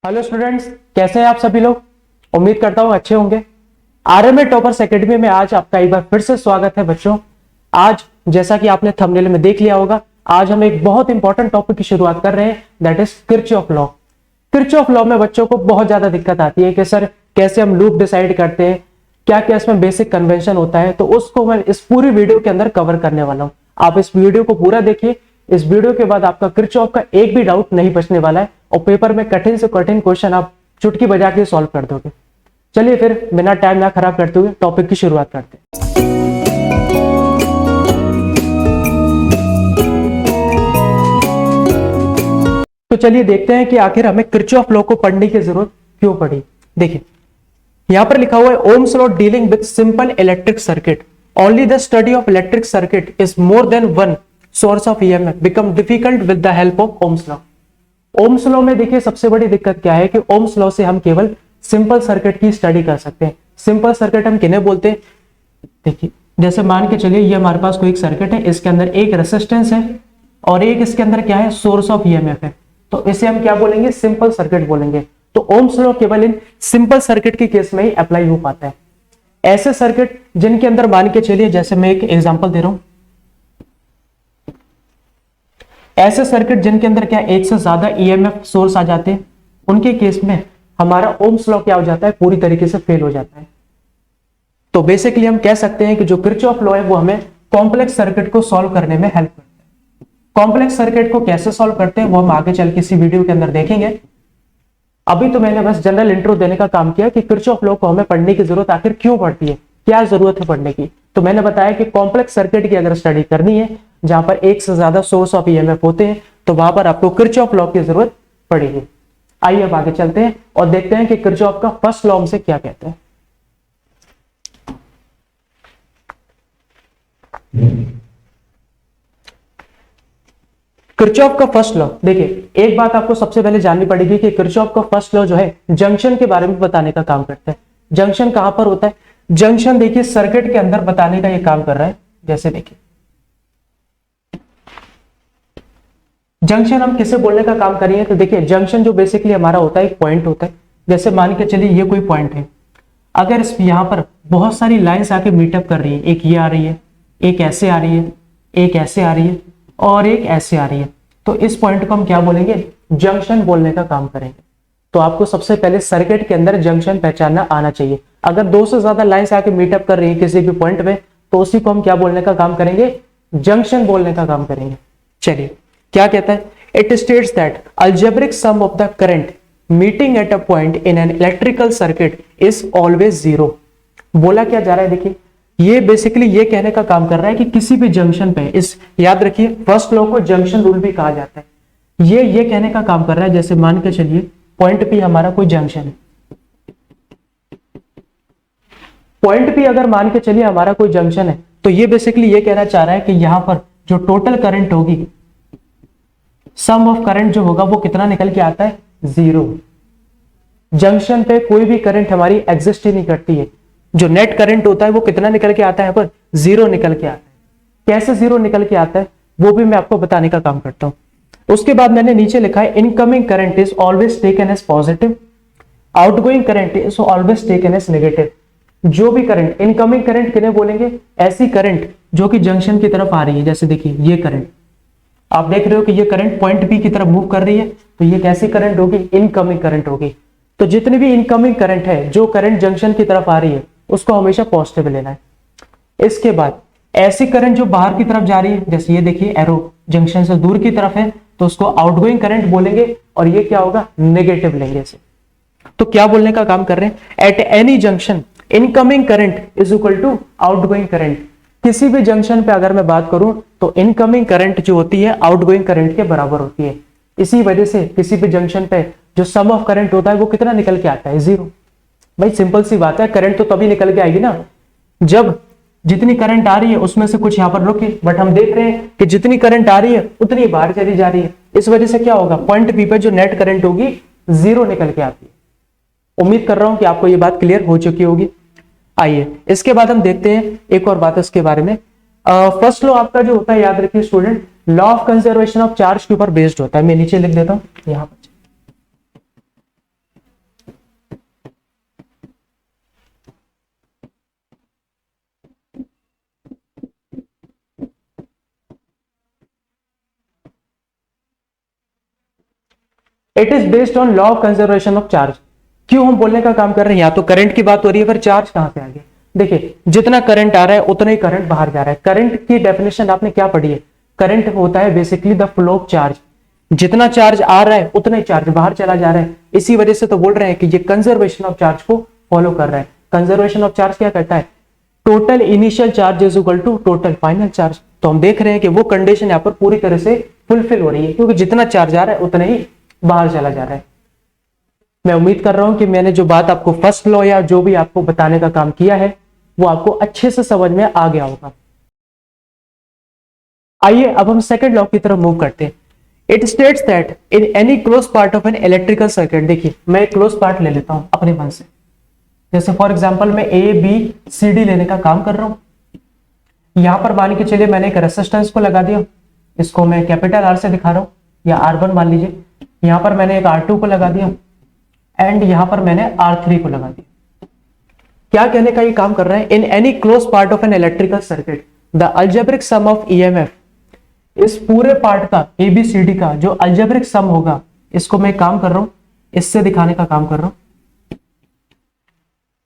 Hello students, कैसे हैं आप सभी लोग। उम्मीद करता हूं अच्छे होंगे। आरएमए टॉपर्स एकेडमी में आज आपका एक बार फिर से स्वागत है बच्चों। आज जैसा कि आपने थंबनेल में देख लिया होगा, आज हम एक बहुत इंपॉर्टेंट टॉपिक की शुरुआत कर रहे हैं, that is Kirchhoff law. Kirchhoff law में बच्चों को बहुत ज्यादा दिक्कत आती है कि सर कैसे हम लूप डिसाइड करते हैं, क्या क्या इसमें बेसिक कन्वेंशन होता है। तो उसको मैं इस पूरी वीडियो के अंदर कवर करने वाला हूं। आप इस वीडियो को पूरा देखिए। इस वीडियो के बाद आपका किरचॉफ का एक भी डाउट नहीं बचने वाला है और पेपर में कठिन से कठिन क्वेश्चन आप चुटकी बजा के सॉल्व कर दोगे। चलिए फिर बिना टाइम ना खराब करते हुए टॉपिक की शुरुआत करते हैं। तो चलिए देखते हैं कि आखिर हमें किरचॉफ लॉ को पढ़ने की जरूरत क्यों पड़ी। देखिए यहां पर लिखा हुआ है, Ohm's law dealing with simple electric circuit, only the study of electric circuit is more than one source of EMF become difficult with the help of Ohm's law. Ohm's law में देखिए सबसे बड़ी दिक्कत क्या है कि ओम्स लॉ से हम केवल सिंपल सर्किट की स्टडी कर सकते हैं। सिंपल सर्किट हम किन्हें बोलते हैं, देखिए जैसे मान के चलिए ये हमारे पास कोई एक सर्किट है, इसके अंदर एक रेसिस्टेंस है और एक इसके अंदर क्या है, सोर्स ऑफ ईएमएफ है। तो इसे हम क्या बोलेंगे, सिंपल सर्किट बोलेंगे। तो ओम्स लॉ केवल इन सिंपल सर्किट के केस में ही अप्लाई हो पाता है। ऐसे सर्किट जिनके अंदर मान के चलिए, जैसे मैं एक एग्जांपल दे रहा हूं, ऐसे सर्किट जिनके अंदर क्या एक से ज्यादा ईएमएफ सोर्स आ जाते हैं, उनके केस में हमारा ओम्स लॉ क्या हो जाता है, पूरी तरीके से फेल हो जाता है। तो बेसिकली हम कह सकते हैं कि जो किरचॉफ लॉ है वो हमें कॉम्प्लेक्स सर्किट को सॉल्व करने में हेल्प करता है। कॉम्प्लेक्स सर्किट को कैसे सॉल्व करते हैं वो हम आगे चल किसी वीडियो के अंदर देखेंगे। अभी तो मैंने बस जनरल इंट्रो देने का काम किया कि किरचॉफ लॉ को हमें पढ़ने की जरूरत आखिर क्यों पड़ती है, क्या जरूरत है पढ़ने की। तो मैंने बताया कि कॉम्प्लेक्स सर्किट की अगर स्टडी करनी है जहां पर एक से ज्यादा सोर्स ऑफ ईएमएफ होते हैं, तो वहां पर आपको किरचॉफ लॉ की जरूरत पड़ेगी। आइए अब आगे चलते हैं और देखते हैं कि किरचॉफ का फर्स्ट लॉ हमसे क्या कहते हैं। किरचॉफ का फर्स्ट लॉ, देखिए एक बात आपको सबसे पहले जाननी पड़ेगी कि किरचॉफ का फर्स्ट लॉ जो है जंक्शन के बारे में बताने का काम करता है। जंक्शन कहां पर होता है, जंक्शन देखिए सर्किट के अंदर बताने का यह काम कर रहा है। जैसे देखिए जंक्शन हम किसे बोलने का काम करेंगे, तो देखिए जंक्शन जो बेसिकली हमारा होता है एक पॉइंट होता है। जैसे मान के चलिए ये कोई पॉइंट है, अगर इस यहां पर बहुत सारी लाइंस आके मीटअप कर रही है, एक ये आ रही है, एक ऐसे आ रही है, एक ऐसे आ रही है और एक ऐसे आ रही है, तो इस पॉइंट को हम क्या बोलेंगे, जंक्शन बोलने का काम करेंगे। तो आपको सबसे पहले सर्किट के अंदर जंक्शन पहचानना आना चाहिए। अगर दो से ज्यादा लाइंस आके मीटअप कर रही है किसी भी पॉइंट में, तो उसी को हम क्या बोलने का काम करेंगे, जंक्शन बोलने का काम करेंगे। चलिए क्या कहता है, it states that algebraic sum of the current meeting at a point in an electrical circuit is always zero. बोला क्या जा रहा है, देखिए ये बेसिकली ये कहने का काम कर रहा है कि किसी भी जंक्शन पे, इस याद रखिए फर्स्ट लॉ को जंक्शन रूल भी कहा जाता है। ये कहने का काम कर रहा है, जैसे मान के चलिए पॉइंट पी हमारा कोई जंक्शन है, पॉइंट पी अगर मान के चलिए हमारा कोई जंक्शन है, तो ये बेसिकली ये कहना चाह रहा है कि यहां पर जो टोटल करंट होगी, सम ऑफ करंट जो होगा वो कितना निकल के आता है, जीरो। जंक्शन पे कोई भी करंट हमारी एग्जिस्ट ही नहीं करती है। जो नेट करंट होता है वो कितना निकल के आता है, पर जीरो निकल के आता है। कैसे जीरो निकल के आता है वो भी मैं आपको बताने का काम करता हूं। उसके बाद मैंने नीचे लिखा है, incoming current is always taken as positive, outgoing current is always taken as negative. जो भी करंट, इनकमिंग करंट किन्हें बोलेंगे, ऐसी करंट जो कि जंक्शन की तरफ आ रही है। जैसे देखिए ये करंट आप देख रहे हो कि ये करंट पॉइंट बी की तरफ मूव कर रही है, तो ये कैसी करंट होगी, इनकमिंग करंट होगी। तो जितनी भी इनकमिंग करंट है, जो करंट जंक्शन की तरफ आ रही है, उसको हमेशा पॉजिटिव लेना है। इसके बाद ऐसी करंट जो बाहर की तरफ जा रही है, जैसे ये देखिए एरो जंक्शन से दूर की तरफ है, तो उसको आउटगोइंग करंट बोलेंगे और ये क्या होगा, नेगेटिव लेंगे इसे। तो क्या बोलने का काम कर रहे हैं, at any junction incoming current is equal to outgoing current. किसी भी जंक्शन पे अगर मैं बात करूं तो इनकमिंग करंट जो होती है आउटगोइंग करंट के बराबर होती है। इसी वजह से किसी भी जंक्शन पे जो सम ऑफ करंट होता है वो कितना निकल के आता है, जीरो। भाई सिंपल सी बात है, करंट तो तभी निकल के आएगी ना जब जितनी करंट आ रही है उसमें से कुछ यहां पर रुके, बट हम देख रहे हैं कि जितनी करंट आ रही है उतनी बाहर चली जा रही है। इस वजह से क्या होगा, पॉइंट पी पे जो नेट करंट होगी जीरो निकल के आती है। उम्मीद कर रहा हूं कि आपको ये बात क्लियर हो चुकी होगी। आइए इसके बाद हम देखते हैं एक और बात इसके बारे में। फर्स्ट लॉ आपका जो होता है, याद रखिए student, law of conservation of charge के ऊपर बेस्ड होता है। मैं नीचे लिख देता हूं यहां पर, it is based on law of conservation of charge. क्यों हम बोलने का काम कर रहे हैं, या तो करंट की बात हो रही है, फिर चार्ज कहां से आ गया। देखिए जितना करंट आ रहा है उतना ही करंट बाहर जा रहा है। करंट की डेफिनेशन आपने क्या पढ़ी है, करंट होता है basically the flow of charge. जितना चार्ज आ रहा है उतना ही चार्ज बाहर चला जा रहा है। इसी वजह से तो बोल रहे हैं कि ये कंजर्वेशन ऑफ चार्ज को फॉलो कर रहा है। कंजर्वेशन ऑफ चार्ज क्या करता है, total initial charge is equal to total final charge. तो हम देख रहे हैं कि वो कंडीशन यहाँ पर पूरी तरह से फुलफिल हो रही है, क्योंकि जितना चार्ज आ रहा है उतना ही बाहर चला जा रहा है। मैं उम्मीद कर रहा हूं कि मैंने जो बात आपको फर्स्ट लॉ या जो भी आपको बताने का काम किया है वो आपको अच्छे से समझ में आ गया होगा। आइए अब हम सेकंड लॉ की तरफ मूव करते हैं। It states that in any close part of an electrical circuit, देखिए मैं एक क्लोज पार्ट ले लेता हूं अपने मन से, जैसे फॉर एग्जांपल मैं ए बी सी डी लेने का काम कर रहा हूं। यहां पर मान के चलिए मैंने एक रेसिस्टेंस को लगा दिया, इसको मैं कैपिटल आर से दिखा रहा हूं, या R1 मान लीजिए। यहां पर मैंने एक R2 को लगा दिया एंड यहां पर मैंने R3 को लगा दिया। क्या कहने का ये काम कर रहा है, in any close part of an electrical circuit the algebraic sum of EMF, इस पूरे पार्ट का ABCD का जो अलजेब्रिक सम होगा, इसको मैं काम कर रहा हूं, इससे दिखाने का काम कर रहा हूं,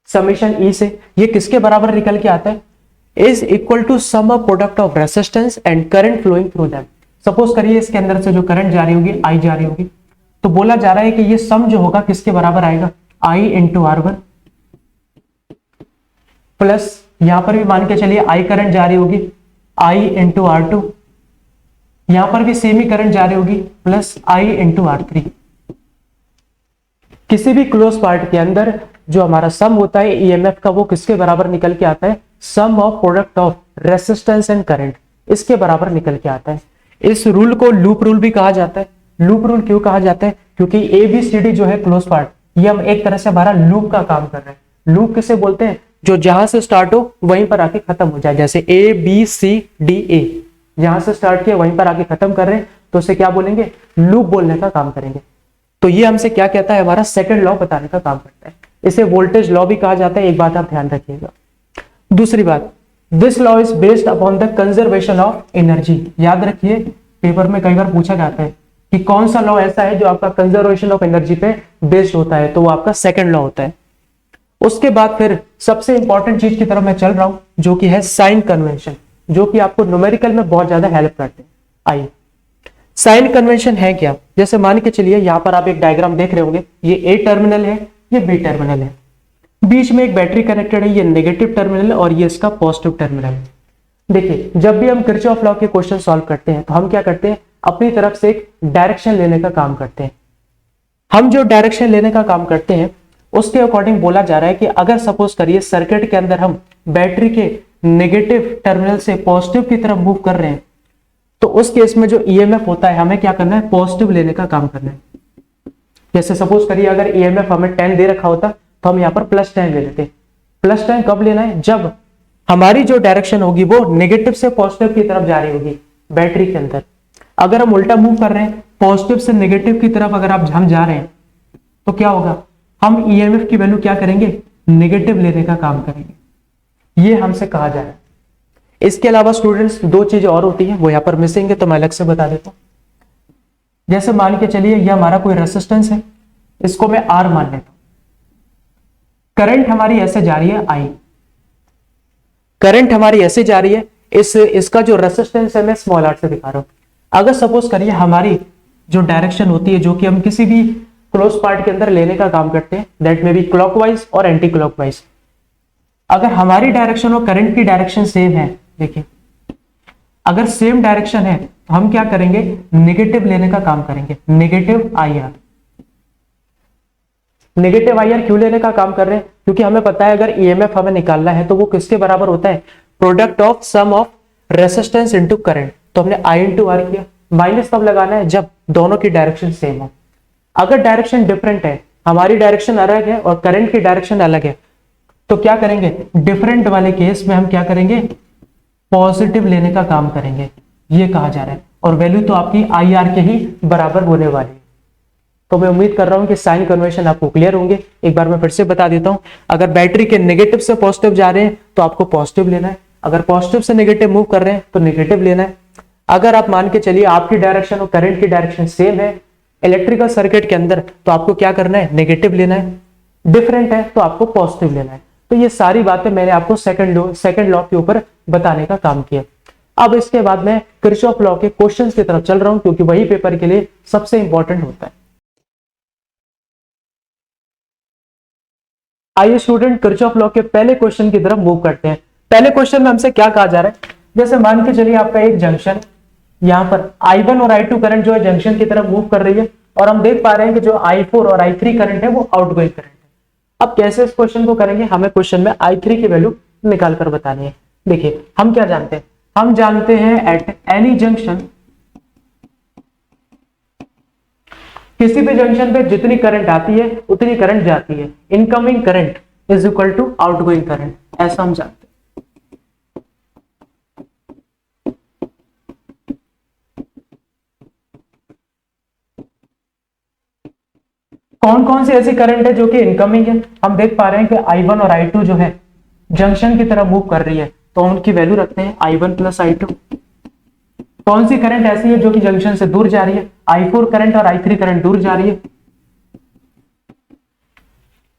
समेशन E से। ये किसके बराबर निकल के आता है, is equal to sum of product of resistance and current flowing through them. Suppose करिए इसके अंदर से जो करंट जा रही होगी I जा रही होगी, तो बोला जा रहा है कि ये सम जो होगा किसके बराबर आएगा, I इंटू R1 प्लस यहां पर भी मान के चलिए I करंट जा रही होगी I इंटू R2, यहां पर भी सेम ही करंट जा रही होगी प्लस I इंटू R3। किसी भी क्लोज पार्ट के अंदर जो हमारा सम होता है EMF का, वो किसके बराबर निकल के आता है, sum of product of resistance and current, इसके बराबर निकल के आता है। इस रूल को लूप रूल भी कहा जाता है। लूप रूल क्यों कहा जाता है, क्योंकि ABCD जो है क्लोज पार्ट, ये हम एक तरह से हमारा लूप का काम कर रहे हैं। लूप किसे बोलते हैं, जो जहां से स्टार्ट हो वहीं पर आके खत्म हो जाए, जैसे ABCDA, जहां से स्टार्ट किया वहीं पर आके खत्म कर रहे हैं, तो उसे क्या बोलेंगे, लूप बोलने का काम करेंगे। तो ये हमसे क्या कहता है, हमारा सेकंड लॉ बताने का काम करता है। इसे वोल्टेज लॉ भी कहा जाता है, एक बात आप ध्यान रखिएगा। दूसरी बात, this law is based upon the conservation of energy. याद रखिए पेपर में कई बार पूछा जाता है कि कौन सा लॉ ऐसा है जो आपका कंजर्वेशन ऑफ एनर्जी पे बेस्ड होता है, तो वो आपका सेकंड लॉ होता है। उसके बाद फिर सबसे इंपॉर्टेंट चीज की तरफ मैं चल रहा हूं, जो कि है साइन कन्वेंशन, जो कि आपको न्यूमेरिकल में बहुत ज्यादा हेल्प करते हैं। आइए, साइन कन्वेंशन है क्या, जैसे मान के चलिए यहां पर आप एक डायग्राम देख रहे होंगे, ये A टर्मिनल है, ये B टर्मिनल है, बीच में एक बैटरी कनेक्टेड है, ये नेगेटिव टर्मिनल और ये इसका पॉजिटिव टर्मिनल। देखिए जब भी हम किरचॉफ लॉ के क्वेश्चन सॉल्व करते हैं तो हम क्या करते हैं, अपनी तरफ से एक डायरेक्शन लेने का काम करते हैं। हम जो डायरेक्शन लेने का काम करते हैं उसके अकॉर्डिंग बोला जा रहा है कि अगर सपोज करिए सर्किट के अंदर हम बैटरी के नेगेटिव टर्मिनल से पॉजिटिव की तरफ मूव कर रहे हैं, तो उस केस में जो EMF होता है हमें क्या करना है, पॉजिटिव लेने का काम करना है। जैसे सपोज करिए अगर EMF हमें 10 दे रखा होता तो हम यहाँ पर +10 ले लेते। +10 कब लेना है, जब हमारी जो डायरेक्शन होगी वो नेगेटिव से पॉजिटिव की तरफ जा रही होगी बैटरी के अंदर। अगर हम उल्टा मूव कर रहे हैं, पॉजिटिव से नेगेटिव की तरफ अगर हम जा रहे हैं, तो क्या होगा, हम EMF की वैल्यू क्या करेंगे, नेगेटिव लेने का काम करेंगे। ये हमसे कहा जा रहा है। इसके अलावा स्टूडेंट्स दो चीजें और होती हैं, वो यहाँ पर मिसिंग है तो मैं अलग से बता देता हूं। जैसे मान के चलिए ये हमारा कोई रेसिस्टेंस है, इसको मैं R मान लेता हूं, करंट हमारी ऐसे जा रही है I, करंट हमारी ऐसे जा रही है, इसका जो रेसिस्टेंस है मैं स्मॉल r से दिखा रहा हूं। अगर सपोज करिए हमारी जो डायरेक्शन होती है, जो कि हम किसी भी क्लोज पार्ट के अंदर लेने का काम करते हैं, दैट में भी क्लॉकवाइज और एंटी क्लॉकवाइज, अगर हमारी डायरेक्शन और करंट की डायरेक्शन सेम है, देखिए अगर सेम डायरेक्शन है तो हम क्या करेंगे, नेगेटिव लेने का काम करेंगे, नेगेटिव IR। नेगेटिव IR क्यों लेने का काम कर रहे हैं, क्योंकि हमें पता है अगर EMF हमें निकालना है तो वो किसके बराबर होता है, product of sum of resistance into current. तो हमने I इंटू R किया, माइनस तब लगाना है जब दोनों की डायरेक्शन सेम हो। अगर डायरेक्शन डिफरेंट है, हमारी डायरेक्शन अलग है और करंट की डायरेक्शन अलग है, तो क्या करेंगे, डिफरेंट वाले केस में हम क्या करेंगे, पॉजिटिव लेने का काम करेंगे, ये कहा जा रहा है। और वैल्यू तो आपकी IR के ही बराबर होने वाली है। तो मैं उम्मीद कर रहा हूं कि साइन कन्वेंशन आपको क्लियर होंगे। एक बार मैं फिर से बता देता हूं, अगर बैटरी के नेगेटिव से पॉजिटिव जा रहे हैं तो आपको पॉजिटिव लेना है, अगर पॉजिटिव से नेगेटिव मूव कर रहे हैं तो नेगेटिव लेना है। अगर आप मान के चलिए आपकी डायरेक्शन और करंट की डायरेक्शन सेम है इलेक्ट्रिकल सर्किट के अंदर तो आपको क्या करना है, नेगेटिव लेना है, डिफरेंट है तो आपको पॉजिटिव लेना है। तो ये सारी बातें मैंने आपको सेकंड लॉ के ऊपर बताने का काम किया। अब इसके बाद मैं किरचॉफ लॉ के क्वेश्चंस की तरफ चल रहा हूं, क्योंकि वही पेपर के लिए सबसे इंपॉर्टेंट होता है। आइए स्टूडेंट, किरचॉफ लॉ के पहले क्वेश्चन की तरफ मूव करते हैं। पहले क्वेश्चन में हमसे क्या कहा जा रहा है, जैसे मान के चलिए आपका एक जंक्शन, यहां पर I1 और I2 करंट जो है जंक्शन की तरफ मूव कर रही है, और हम देख पा रहे हैं कि जो I4 और I3 करंट है वो आउटगोइंग करंट है। अब कैसे इस क्वेश्चन को करेंगे, हमें क्वेश्चन में I3 की वैल्यू निकाल कर बतानी है। देखिए हम क्या जानते हैं, हम जानते हैं एट एनी जंक्शन, किसी भी जंक्शन पे जितनी करंट आती है उतनी करंट जाती है, incoming current is equal to outgoing current, ऐसा हम जानते हैं। कौन कौन सी ऐसी करंट है जो कि इनकमिंग है, हम देख पा रहे हैं कि I1 और I2 जो है जंक्शन की तरफ मूव कर रही है, तो उनकी वैल्यू रखते हैं I1 प्लस I2। कौन सी करंट ऐसी है जो कि जंक्शन से दूर जा रही है, I4 करंट और I3 करंट दूर जा रही है।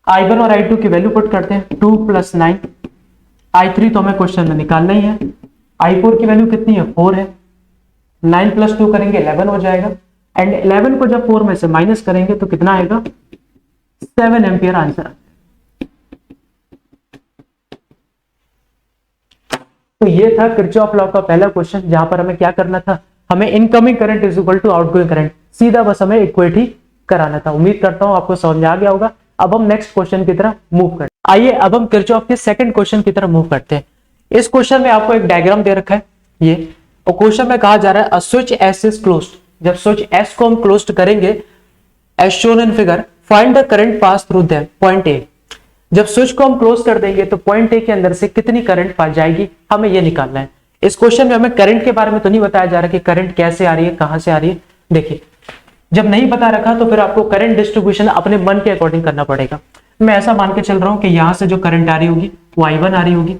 I1 और I2 की वैल्यू पुट करते हैं 2 + 9, I3 तो हमें क्वेश्चन में निकालना ही है, I4 की वैल्यू कितनी है 4 है, 9 + 2 करेंगे 11 हो जाएगा, एंड 11 को जब 4 में से माइनस करेंगे तो कितना आएगा 7 एम्पियर आंसर। तो ये था किरचॉफ लॉ का पहला क्वेश्चन, जहां पर हमें क्या करना था, हमें incoming current is equal to outgoing current सीधा बस हमें इक्वेट ही कराना था। उम्मीद करता हूं आपको समझ में आ गया होगा। अब हम नेक्स्ट क्वेश्चन की तरफ मूव करते हैं। आइए अब हम किरचॉफ के सेकंड क्वेश्चन की तरफ मूव करते हैं। इस क्वेश्चन में आपको एक डायग्राम दे रखा है ये, और क्वेश्चन में कहा जा रहा है a switch S is closed, जब स्विच एस को हम क्लोज करेंगे as shown in figure, find the current pass through the point A. जब स्विच को हम क्लोज कर देंगे तो पॉइंट ए के अंदर से कितनी करंट पास जाएगी, हमें यह निकालना है। इस क्वेश्चन में हमें करंट के बारे में तो नहीं बताया जा रहा कि करंट कैसे आ रही है, कहां से आ रही है। देखिए जब नहीं बता रखा तो फिर आपको करंट डिस्ट्रीब्यूशन अपने मन के अकॉर्डिंग करना पड़ेगा। मैं ऐसा मान के चल रहा हूं कि यहां से जो करंट आ रही होगी वो I1 आ रही होगी,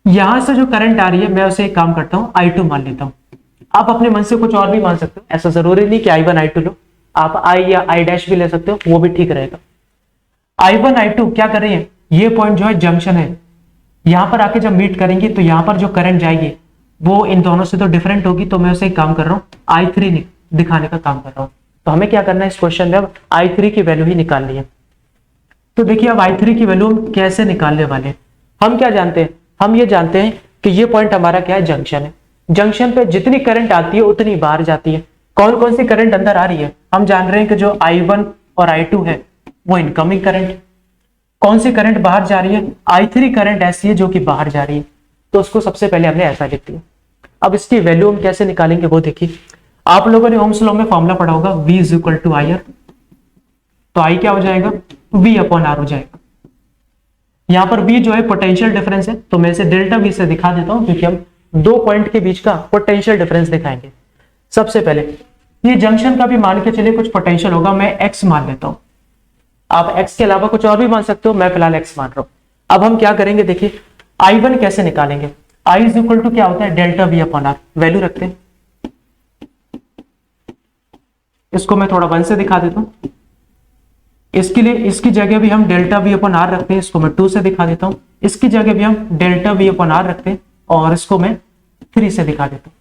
यहां से जो करंट आ रही है मैं उसे एक काम करता हूं I2 मान लेता हूं। आप अपने मन से कुछ और भी मान सकते हो, ऐसा जरूरी नहीं कि I1 I2 लो, आप I या I' भी ले सकते हो, वो भी ठीक रहेगा। I1 I2 क्या कर रही है, ये पॉइंट जो है जंक्शन है, यहां पर आके जब मीट करेंगे तो यहां पर जो करंट जाएगी वो इन दोनों से तो डिफरेंट होगी, तो मैं उसे एक काम कर रहा हूं I3 दिखाने का काम कर रहा हूं। तो हमें क्या करना है इस क्वेश्चन में, अब I3 की वैल्यू ही निकालनी है। तो देखिए अब I3 की वैल्यू हम कैसे निकालने वाले हैं, हम क्या जानते हैं, हम ये जानते हैं कि ये पॉइंट हमारा क्या है, जंक्शन है। जंक्शन पे जितनी करंट आती है उतनी बाहर जाती है। कौन कौन सी करंट अंदर आ रही है, हम जान रहे हैं कि जो I1 और I2 है वो इनकमिंग करंट। कौन सी करंट बाहर जा रही है, I3 करंट ऐसी है जो कि बाहर जा रही है, तो उसको सबसे पहले हमने ऐसा लिख दिया। अब इसकी वैल्यू हम कैसे निकालेंगे वो देखिए, आप लोगों ने ओम्स लॉ में फॉर्मूला पढ़ा होगा V is equal to IR, तो I क्या हो जाएगा V/R हो जाएगा। यहां पर V जो है पोटेंशियल डिफरेंस है, तो मैं इसे डेल्टा V से दिखा देता हूं, क्योंकि हम दो पॉइंट के बीच का पोटेंशियल डिफरेंस दिखाएंगे। सबसे पहले ये जंक्शन का भी मान के चलिए कुछ पोटेंशियल होगा, मैं X मान लेता हूं, आप X के अलावा कुछ और भी मान सकते हो, मैं फिलहाल X मान रहा हूं। अब हम क्या करेंगे, देखिए I1 कैसे निकालेंगे, I इज इक्वल टू क्या होता है डेल्टा V/R, वैल्यू रखते हैं, इसको मैं थोड़ा 1 से दिखा देता हूं। इसके लिए इसकी जगह भी हम डेल्टा V/R रखते हैं, इसको मैं 2 से दिखा देता हूं। इसकी जगह भी हम डेल्टा V/R रखते हैं और इसको मैं 3 से दिखा देता हूं।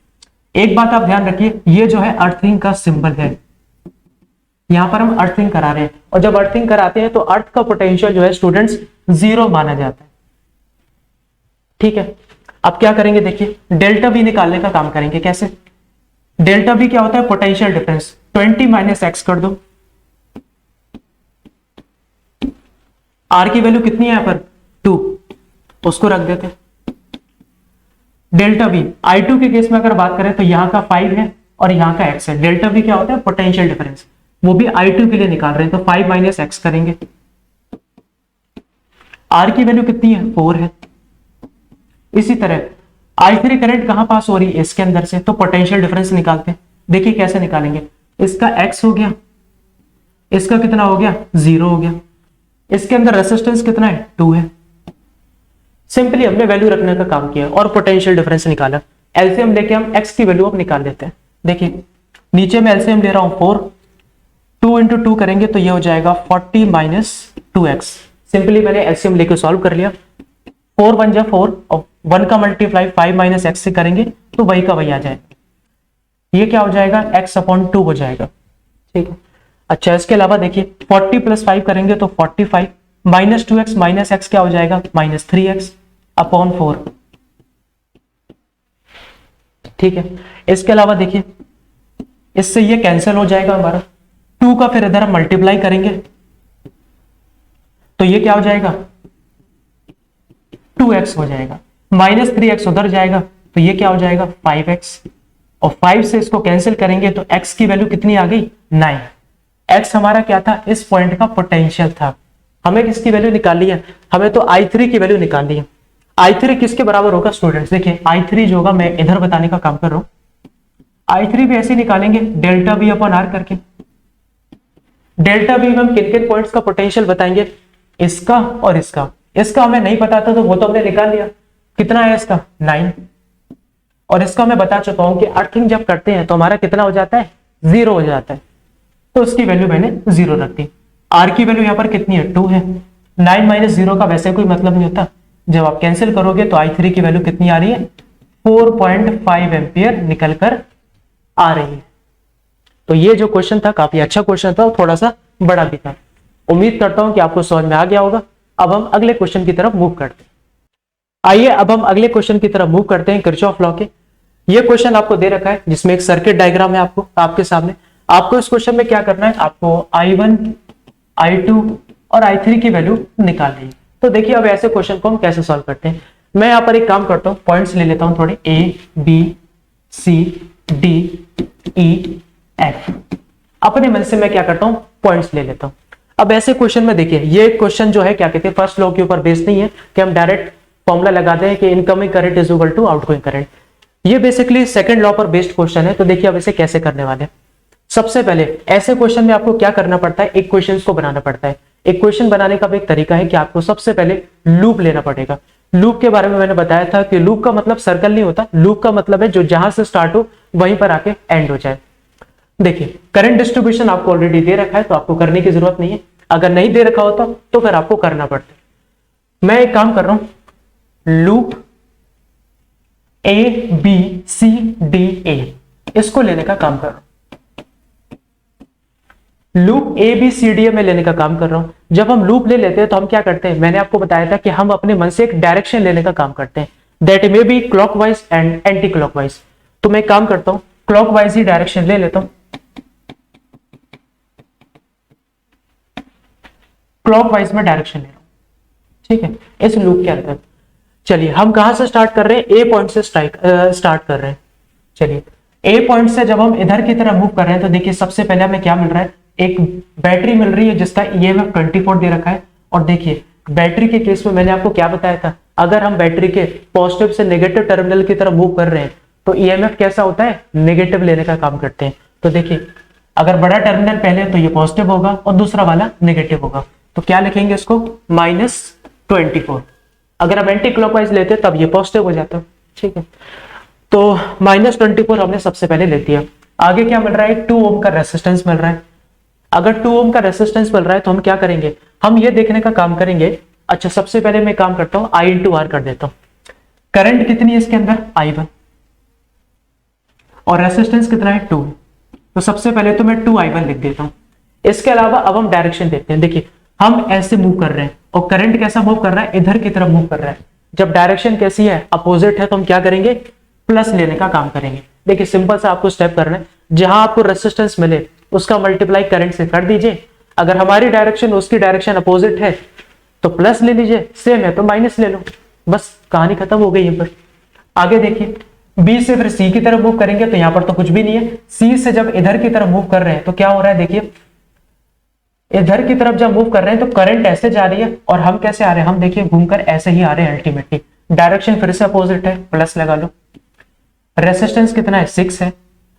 एक बात आप ध्यान रखिए, ये जो है अर्थिंग का सिंबल है, यहां पर हम अर्थिंग करा रहे हैं, और जब अर्थिंग कराते हैं तो अर्थ का पोटेंशियल जो है स्टूडेंट्स 0 माना जाता है। ठीक है, अब क्या करेंगे, देखिए डेल्टा V निकालने का काम करेंगे। कैसे, डेल्टा V क्या होता है पोटेंशियल डिफरेंस, 20 - X कर दो, R की वैल्यू कितनी है यहां पर 2, उसको रख देते हैं। डेल्टा V I2 के केस में अगर बात करें तो यहां का 5 है और यहां का X है। डेल्टा V क्या होता है पोटेंशियल डिफरेंस, वो भी I2 के लिए निकाल रहे हैं, तो 5 - X करेंगे। R की वैल्यू कितनी है 4 है। इसी तरह I3 करंट कहां पास हो रही है, इसके अंदर से, तो पोटेंशियल डिफरेंस निकालते हैं। देखिए कैसे निकालेंगे, इसका X हो गया, इसका कितना हो गया 0 हो गया, इसके अंदर रेसिस्टेंस कितना है 2 है। सिंपली हमने वैल्यू रखने का काम किया और पोटेंशियल डिफरेंस निकाला। एलसीएम लेके हम X की वैल्यू अब निकाल लेते हैं। देखिए नीचे में एलसीएम ले रहा हूं 4, 2 इंटू 2 करेंगे तो ये हो जाएगा 40 माइनस 2x। सिंपली मैंने एलसीएम लेके सॉल्व कर लिया। 4 1 जा 4 और 1 का मल्टीप्लाई 5 माइनस एक्स से करेंगे तो वही का वही आ जाएगा। ये क्या हो जाएगा, x अपॉन 2 हो जाएगा। ठीक है। अच्छा, इसके अलावा देखिए 40 प्लस 5 करेंगे तो 45 माइनस 2x माइनस एक्स क्या हो जाएगा, माइनस 3x अपॉन 4। ठीक है। इसके अलावा देखिए इससे ये कैंसिल हो जाएगा हमारा, 2 का फिर इधर हम मल्टीप्लाई करेंगे तो ये क्या हो जाएगा, 2x हो जाएगा, माइनस 3x उधर जाएगा तो ये क्या हो जाएगा 5x, और 5 से इसको कैंसिल करेंगे तो x की वैल्यू कितनी आ गई 9। x हमारा क्या था, इस पॉइंट का पोटेंशियल था। हमें किसकी वैल्यू निकालनी है, हमें तो I3 की वैल्यू निकालनी है। I3 किसके बराबर होगा स्टूडेंट्स, देखिए I3 जो होगा, मैं इधर बताने का काम कर रहा हूं। I3 भी ऐसे निकालेंगे डेल्टा V अपॉन आर करके। डेल्टा V में हम किन किन पॉइंट्स का पोटेंशियल बताएंगे, इसका और इसका। इसका हमें नहीं पता था तो वो तो हमने निकाल लिया, कितना है इसका 9, और इसका मैं बता चुका हूं कि अर्थिंग जब करते हैं तो हमारा कितना हो जाता है, 0 हो जाता है, तो उसकी वैल्यू मैंने 0 रख दी। आर की वैल्यू यहाँ पर कितनी है, 2 है। 9 माइनस 0 का वैसे कोई मतलब नहीं होता, जब आप कैंसिल करोगे तो I3 की वैल्यू कितनी आ रही है, 4.5 एम्पियर निकल कर आ रही है। तो ये जो क्वेश्चन था काफी अच्छा क्वेश्चन था, थोड़ा सा बड़ा भी था। उम्मीद करता हूं कि आपको समझ में आ गया होगा। अब हम अगले क्वेश्चन की तरफ मूव करते हैं। आइए अब हम अगले क्वेश्चन की तरफ मूव करते हैं, किरचॉफ लॉ के। ये क्वेश्चन आपको दे रखा है जिसमें एक सर्किट डायग्राम है आपको आपके सामने। आपको इस क्वेश्चन में क्या करना है, आपको I1 I2 और I3 की वैल्यू निकालनी है। तो देखिए अब ऐसे क्वेश्चन को हम कैसे सॉल्व करते हैं। मैं यहाँ पर एक काम करता हूँ, पॉइंट्स ले लेता हूँ थोड़े, A B C D E F। अपने मन से मैं क्या करता हूँ, पॉइंट्स ले लेता हूँ। अब ऐसे क्वेश्चन में देखिए, ये क्वेश्चन जो है क्या कहते हैं, फर्स्ट लॉ के ऊपर बेस्ड नहीं है कि हम डायरेक्ट फॉर्मूला लगाते हैं कि incoming current is equal to outgoing current. ये बेसिकली सेकंड लॉ पर बेस्ड क्वेश्चन है। तो देखिए अब इसे कैसे करने वाले हैं। सबसे पहले ऐसे क्वेश्चन में आपको क्या करना पड़ता है, एक क्वेश्चन को बनाना पड़ता है। एक क्वेश्चन बनाने का भी एक तरीका है कि आपको सबसे पहले लूप लेना पड़ेगा। लूप के बारे में मैंने बताया था कि लूप का मतलब सर्कल नहीं होता, लूप का मतलब है जो जहां से स्टार्ट हो वहीं पर आके एंड हो जाए। देखिए करंट डिस्ट्रीब्यूशन आपको ऑलरेडी दे रखा है तो आपको करने की जरूरत नहीं है, अगर नहीं दे रखा होता तो फिर आपको करना पड़ता है। मैं एक काम कर रहा हूं, loop A B C D A इसको लेने का काम कर रहा हूं। Loop A B C D A में लेने का काम कर रहा हूं। जब हम लूप ले लेते हैं तो हम क्या करते हैं, मैंने आपको बताया था कि हम अपने मन से एक डायरेक्शन लेने का काम करते हैं, that may be clockwise and anti clockwise. तो मैं काम करता हूं, क्लॉकवाइज ही डायरेक्शन ले लेता हूं, क्लॉकवाइज में डायरेक्शन ले रहा हूं। ठीक है, इस लूप के अंदर चलिए हम कहां से स्टार्ट कर रहे हैं, ए पॉइंट से स्टार्ट कर रहे हैं। चलिए ए पॉइंट से जब हम इधर की तरफ मूव कर रहे हैं तो देखिए सबसे पहले हमें क्या मिल रहा है, एक बैटरी मिल रही है जिसका EMF 24 दे रखा है। और देखिए बैटरी के केस में मैंने आपको क्या बताया था, अगर हम बैटरी के पॉजिटिव से नेगेटिव टर्मिनल की तरफ मूव कर रहे हैं तो EMF कैसा होता है, नेगेटिव लेने का काम करते हैं। तो देखिए अगर बड़ा टर्मिनल पहले तो ये पॉजिटिव होगा और दूसरा वाला नेगेटिव होगा, तो क्या लिखेंगे इसको, -24। अगर हम एंटी क्लॉकवाइज लेते तब ये पॉजिटिव हो जाता। ठीक है, तो -24 हमने सबसे पहले ले दिया। आगे क्या मिल रहा है, 2 ओम का रेसिस्टेंस मिल रहा है। अगर 2 ओम का रेसिस्टेंस मिल रहा है तो हम क्या करेंगे, हम ये देखने का काम करेंगे। अच्छा सबसे पहले मैं काम करता हूं, I इंटू आर कर देता हूं। करंट कितनी है इसके अंदर, I1, और रेसिस्टेंस कितना है 2। तो सबसे पहले तो मैं 2I1 लिख देता हूं। इसके अलावा अब हम डायरेक्शन देखते हैं। देखिए हम ऐसे मूव कर रहे हैं और करंट कैसा मूव कर रहा है, इधर की तरफ मूव कर रहा है। जब डायरेक्शन कैसी है, अपोजिट है, तो हम क्या करेंगे, प्लस लेने का काम करेंगे। देखिए सिंपल सा आपको स्टेप करना है, जहां आपको रेसिस्टेंस मिले उसका मल्टीप्लाई करंट से कर दीजिए। अगर हमारी डायरेक्शन उसकी डायरेक्शन अपोजिट है तो प्लस ले लीजिए, सेम है तो माइनस ले लो, बस कहानी खत्म हो गई। यहाँ पर आगे देखिए बी से फिर सी की तरफ मूव करेंगे तो यहाँ पर तो कुछ भी नहीं है। सी से जब इधर की तरफ मूव कर रहे हैं तो क्या हो रहा है, देखिए इधर की तरफ जब मूव कर रहे हैं तो करंट ऐसे जा रही है और हम कैसे आ रहे हैं, हम देखिए घूमकर ऐसे ही आ रहे हैं। अल्टीमेटली डायरेक्शन फिर से अपोजिट है, प्लस लगा लो। रेसिस्टेंस कितना है, 6 है।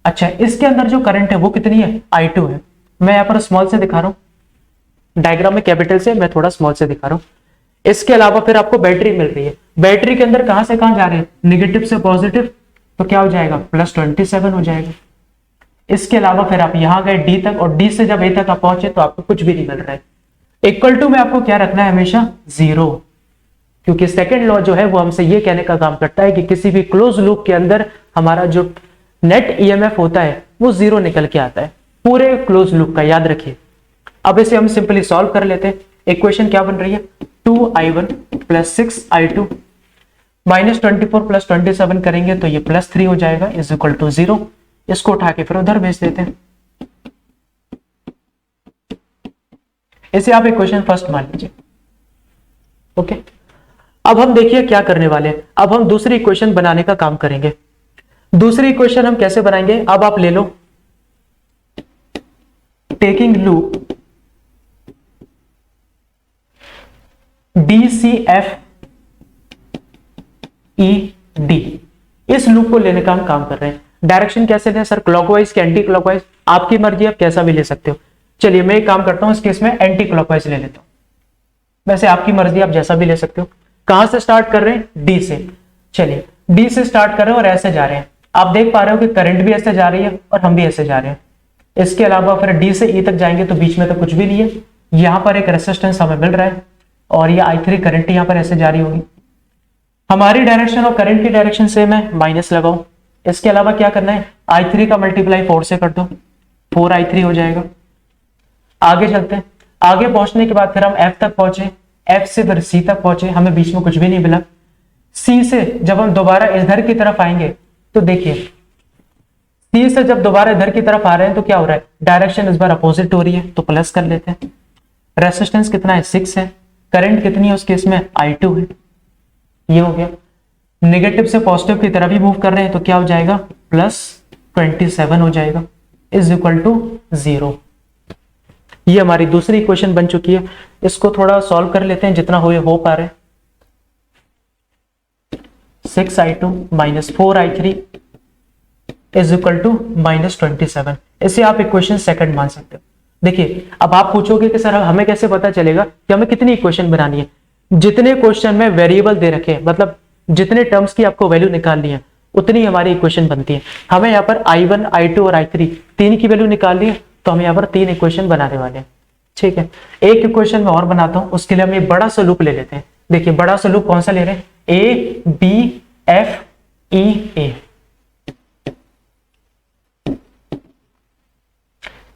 अच्छा इसके अंदर जो करंट है वो कितनी है, I2 है। मैं यहाँ पर स्मॉल से दिखा रहा हूँ, डायग्राम में कैपिटल से, मैं थोड़ा स्मॉल से दिखा रहा हूँ। इसके अलावा फिर आपको बैटरी मिल रही है। बैटरी के अंदर कहां से कहां जा रहे हैं, निगेटिव से पॉजिटिव, तो क्या हो जाएगा, +27 हो जाएगा। इसके अलावा फिर आप यहां गए डी तक, और डी से जब ए तक आप पहुंचे तो आपको कुछ भी नहीं मिल रहा है। इक्वल टू में आपको क्या रखना है हमेशा, जीरो, क्योंकि सेकंड लॉ जो है वो हमसे ये कहने का काम करता है कि किसी भी क्लोज लूप के अंदर हमारा जो नेट ईएमएफ होता है वो जीरो निकल के आता है पूरे क्लोज लूप का, याद रखिए। अब इसे हम सिंपली सॉल्व कर लेते हैं। इक्वेशन क्या बन रही है, 2i1 plus 6i2 minus 24 plus 27 करेंगे तो ये +3 हो जाएगा, इज इक्वल टू 0। इसको उठा के फिर उधर भेज देते हैं। इसे आप इक्वेशन फर्स्ट मान लीजिए। ओके, अब हम देखिए क्या करने वाले हैं। अब हम दूसरी इक्वेशन बनाने का काम करेंगे। दूसरी इक्वेशन हम कैसे बनाएंगे, अब आप ले लो, टेकिंग लूप DCF ED, इस लूप को लेने का हम काम कर रहे हैं। डायरेक्शन कैसे लें सर, क्लॉकवाइज के एंटी क्लॉकवाइज, आपकी मर्जी, आप कैसा भी ले सकते हो। चलिए मैं एक काम करता हूं, इस केस में एंटी क्लॉकवाइज ले लेता हूं। वैसे आपकी मर्जी, आप जैसा भी ले सकते हो। कहां से स्टार्ट कर रहे हैं, डी से। चलिए डी से स्टार्ट कर रहे हैं और ऐसे जा रहे हैं। आप देख पा रहे हो कि करंट भी ऐसे जा रही है और हम भी ऐसे जा रहे हैं। इसके अलावा फिर डी से ई तक जाएंगे तो बीच में तो कुछ भी नहीं है। यहां पर एक रेसिस्टेंस हमें मिल रहा है और ये i3 करंट यहां पर ऐसे जारी होगी। हमारी डायरेक्शन और करंट की डायरेक्शन सेम है, माइनस लगाओ। इसके अलावा क्या करना है, i3 का मल्टीप्लाई 4 से कर दो, 4i3 हो जाएगा। आगे चलते हैं। आगे पहुंचने के बाद फिर हम f तक पहुंचे, f से फिर c तक पहुंचे, हमें बीच में कुछ भी नहीं मिला। c से जब हम दोबारा इधर की तरफ आएंगे तो देखिए c से जब दोबारा इधर की तरफ आ रहे हैं तो क्या हो रहा है, डायरेक्शन इस बार अपोजिट हो रही है, तो प्लस कर लेते हैं। रेसिस्टेंस कितना है, 6 है। करंट कितनी है उस केस में, i2 है। ये हो गया। नेगेटिव से पॉजिटिव की तरफ ही मूव कर रहे हैं तो क्या हो जाएगा, +27 हो जाएगा, इज इक्वल टू 0। ये हमारी दूसरी इक्वेशन बन चुकी है। इसको थोड़ा सॉल्व कर लेते हैं जितना हो पा रहे। 6i2 minus 4i3 is equal to -27। इसे आप इक्वेशन सेकंड मान सकते हो। देखिए अब आप पूछोगे कि सर हमें कैसे पता चलेगा कि हमें कितनी इक्वेशन बनानी है। जितने क्वेश्चन में वेरिएबल दे रखे हैं, मतलब जितने टर्म्स की आपको वैल्यू निकालनी है उतनी हमारी इक्वेशन बनती है। हमें यहाँ पर i1, i2 और i3 तीन की वैल्यू निकालनी है, तो हम यहाँ पर 3 इक्वेशन बनाने वाले हैं। ठीक है, एक इक्वेशन में और बनाता हूं, उसके लिए हम एक बड़ा सा लूप ले लेते हैं। देखिए बड़ा सा लूप कौन सा ले रहे हैं, A B F E A,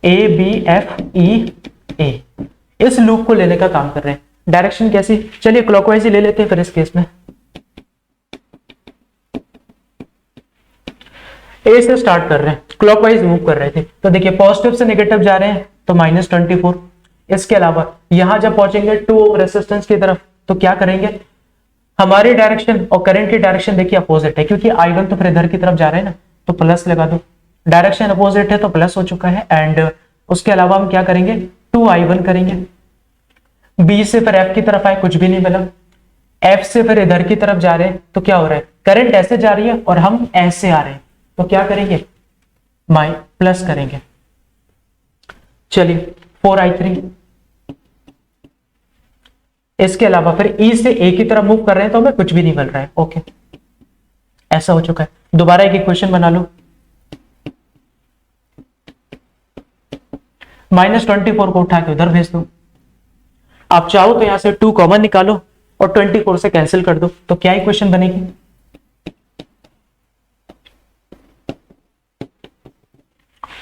A B F E A, इस लूप को लेने का काम कर रहे हैं। डायरेक्शन कैसी, चलिए क्लॉकवाइज ही ले लेते हैं फिर इस केस में। ए से स्टार्ट कर रहे हैं, क्लॉकवाइज मूव कर रहे थे, तो देखिए पॉजिटिव से नेगेटिव जा रहे हैं तो -24। इसके अलावा यहां जब पहुंचेंगे 2 ओम रेजिस्टेंस की तरफ तो क्या करेंगे, हमारी डायरेक्शन और करंट की डायरेक्शन देखिए अपोजिट है, क्योंकि i1 तो फिर इधर की तरफ जा रहे हैं ना, तो प्लस लगा दो। डायरेक्शन अपोजिट है तो प्लस हो चुका है। एंड उसके अलावा हम क्या करेंगे, 2i1 करेंगे। B से फिर F की तरफ आए, कुछ भी नहीं मिला। F से फिर इधर की तरफ जा रहे हैं तो क्या हो रहा है, करंट ऐसे जा रही है और हम ऐसे आ रहे हैं, तो क्या करेंगे, प्लस करेंगे। चलिए 4i3। इसके अलावा फिर E से A की तरफ मूव कर रहे हैं तो हमें कुछ भी नहीं मिल रहा है। ओके, ऐसा हो चुका है। दोबारा एक इक्वेशन बना लो, -24 को उठा के उधर भेज दो। आप चाहो तो यहां से 2 कॉमन निकालो और 24 से कैंसिल कर दो, तो क्या इक्वेशन बनेगी,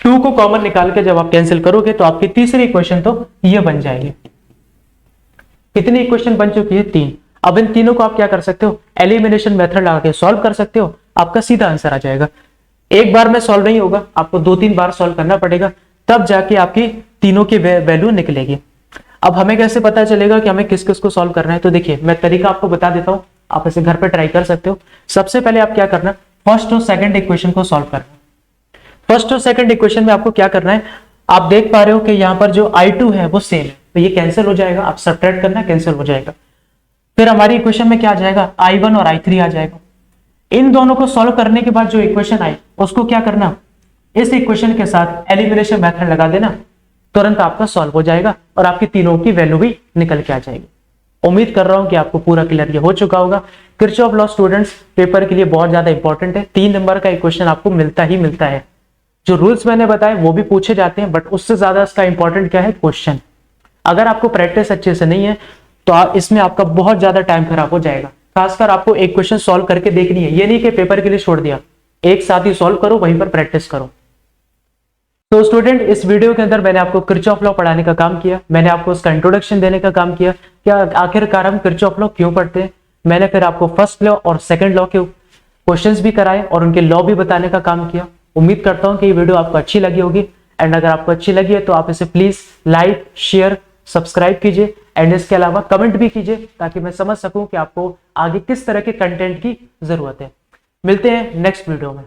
टू को कॉमन निकाल के जब आप कैंसिल करोगे तो आपकी तीसरी इक्वेशन तो ये बन जाएगी। कितनी इक्वेशन बन चुकी है, 3। अब इन तीनों को आप क्या कर सकते हो, एलिमिनेशन मेथड लगा के सॉल्व कर सकते हो, आपका सीधा आंसर आ जाएगा। एक बार में सॉल्व नहीं होगा, आपको 2-3 बार सॉल्व करना पड़ेगा, तब जाके आपकी तीनों की वैल्यू निकलेगी। अब हमें कैसे पता चलेगा कि हमें किस किस को सॉल्व करना है, तो देखिए मैं तरीका आपको बता देता हूं, आप इसे घर पे ट्राई कर सकते हो। सबसे पहले आप क्या करना, फर्स्ट और सेकंड इक्वेशन को सॉल्व करना। फर्स्ट और सेकंड इक्वेशन में आपको क्या करना है, आप देख पा रहे हो कि यहाँ पर जो i2 है वो सेम है, तो ये कैंसिल हो जाएगा, आप सब्ट्रैक्ट करना, कैंसिल हो जाएगा। फिर हमारी इक्वेशन में क्या आ जाएगा, i1 और i3 आ जाएगा। इन दोनों को सॉल्व करने के बाद जो इक्वेशन आई उसको क्या करना, इस इक्वेशन के साथ एलिमिनेशन मेथड लगा देना, तुरंत आपका सॉल्व हो जाएगा और आपकी तीनों की वैल्यू भी निकल के आ जाएगी। उम्मीद कर रहा हूं कि आपको पूरा क्लियर ये हो चुका होगा। किरचॉफ लॉ स्टूडेंट्स पेपर के लिए बहुत ज्यादा इंपॉर्टेंट है, 3 नंबर का इक्वेशन आपको मिलता ही मिलता है। जो रूल्स मैंने बताए वो भी पूछे जाते हैं, बट उससे ज्यादा इसका इंपॉर्टेंट क्या है, क्वेश्चन। अगर आपको प्रैक्टिस अच्छे से नहीं है तो इसमें आपका बहुत ज्यादा टाइम खराब हो जाएगा। खासकर आपको एक क्वेश्चन सॉल्व करके देखनी है, ये नहीं कि पेपर के लिए छोड़ दिया, एक साथ ही सॉल्व करो, वहीं पर प्रैक्टिस करो। तो स्टूडेंट, इस वीडियो के अंदर मैंने आपको किरचॉफ लॉ पढ़ाने का काम किया, मैंने आपको उसका इंट्रोडक्शन देने का काम किया, क्या आखिरकार हम किरचॉफ लॉ क्यों पढ़ते हैं। मैंने फिर आपको फर्स्ट लॉ और सेकंड लॉ के क्वेश्चंस भी कराए और उनके लॉ भी बताने का काम किया। उम्मीद करता हूं कि ये वीडियो आपको अच्छी लगी होगी, एंड अगर आपको अच्छी लगी है तो आप इसे प्लीज लाइक, शेयर, सब्सक्राइब कीजिए, एंड इसके अलावा कमेंट भी कीजिए ताकि मैं समझ सकूं कि आपको आगे किस तरह के कंटेंट की जरूरत है। मिलते हैं नेक्स्ट वीडियो में।